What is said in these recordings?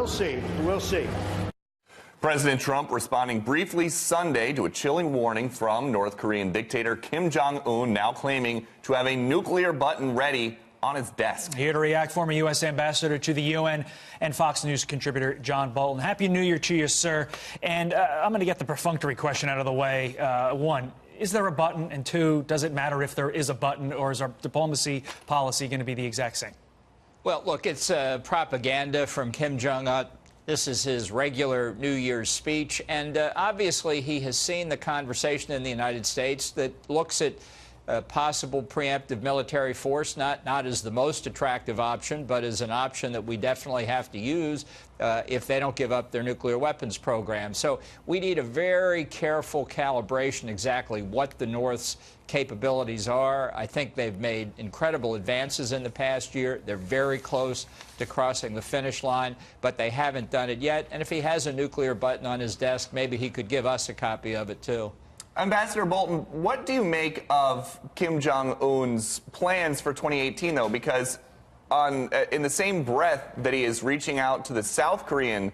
we'll see. We'll see. President Trump responding briefly Sunday to a chilling warning from North Korean dictator Kim Jong-un, now claiming to have a nuclear button ready on his desk. Here to react, former U.S. ambassador to the UN and Fox News contributor John Bolton. Happy New Year to you, sir. And I'm going to get the perfunctory question out of the way. One, is there a button? And two, does it matter if there is a button, or is our diplomacy policy going to be the exact same? Well, look, it's propaganda from Kim Jong-un. This is his regular New Year's speech, and obviously he has seen the conversation in the United States that looks at possible preemptive military force, not as the most attractive option, but as an option that we definitely have to use if they don't give up their nuclear weapons program. So we need a very careful calibration exactly what the North's capabilities are. I think they've made incredible advances in the past year. They're very close to crossing the finish line, but they haven't done it yet. And if he has a nuclear button on his desk, maybe he could give us a copy of it, too. Ambassador Bolton, what do you make of Kim Jong-un's plans for 2018, though? Because in the same breath that he is reaching out to the South Korean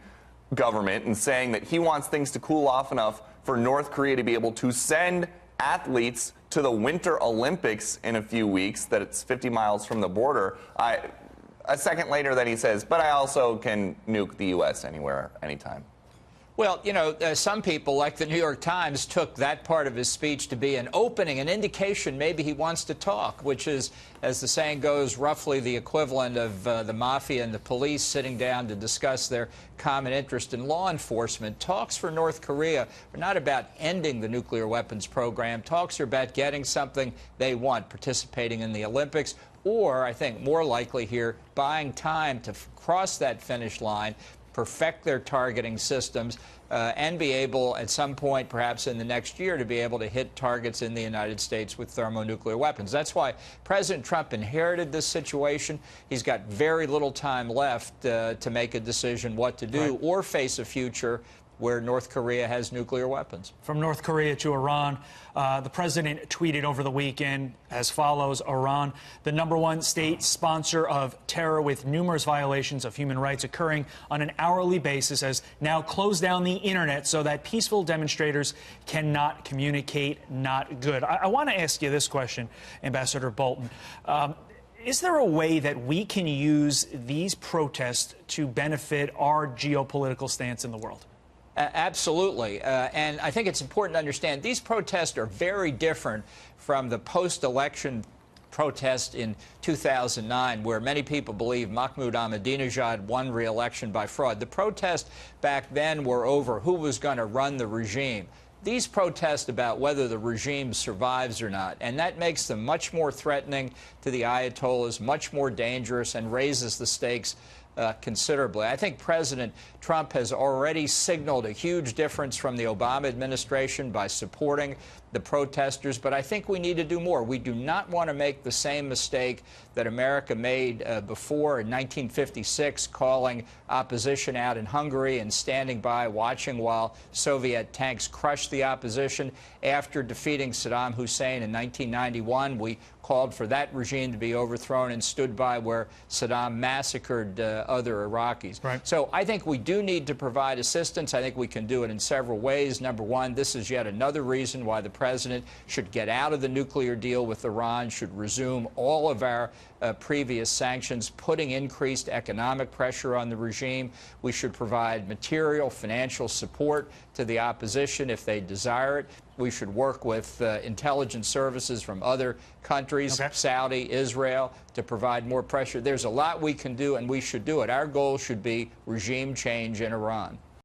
government and saying that he wants things to cool off enough for North Korea to be able to send athletes to the Winter Olympics in a few weeks, that it's 50 miles from the border. A second later, then he says, but I also can nuke the U.S. anywhere, anytime. Well, you know, some people, like the New York Times, took that part of his speech to be an opening, an indication maybe he wants to talk, which is, as the saying goes, roughly the equivalent of the mafia and the police sitting down to discuss their common interest in law enforcement. Talks for North Korea are not about ending the nuclear weapons program. Talks are about getting something they want, participating in the Olympics, or, I think more likely here, buying time to cross that finish line, perfect their targeting systems, and be able, at some point, perhaps in the next year, to be able to hit targets in the United States with thermonuclear weapons. That's why President Trump inherited this situation. He's got very little time left to make a decision what to do, or face a future where North Korea has nuclear weapons. From North Korea to Iran, the president tweeted over the weekend as follows: Iran, the #1 state sponsor of terror with numerous violations of human rights occurring on an hourly basis, has now closed down the internet so that peaceful demonstrators cannot communicate. Not good. I want to ask you this question, Ambassador Bolton. Is there a way that we can use these protests to benefit our geopolitical stance in the world? Absolutely. And I think it's important to understand these protests are very different from the post-election protest in 2009, where many people believe Mahmoud Ahmadinejad won re-election by fraud. The protests back then were over who was going to run the regime. These protests about whether the regime survives or not, and that makes them much more threatening to the Ayatollahs, much more dangerous, and raises the stakes considerably. I think President Trump has already signaled a huge difference from the Obama administration by supporting the protesters, but I think we need to do more. We do not want to make the same mistake that America made before in 1956, calling opposition out in Hungary and standing by watching while Soviet tanks crushed the opposition. After defeating Saddam Hussein in 1991, we called for that regime to be overthrown and stood by where Saddam massacred other Iraqis. Right. So I think we do need to provide assistance. I think we can do it in several ways. Number one, this is yet another reason why the president should get out of the nuclear deal with Iran, should resume all of our previous sanctions, putting increased economic pressure on the regime. We should provide material, financial support to the opposition if they desire it. We should work with intelligence services from other countries, Saudi, Israel, to provide more pressure. There's a lot we can do, and we should do it. Our goal should be regime change in Iran.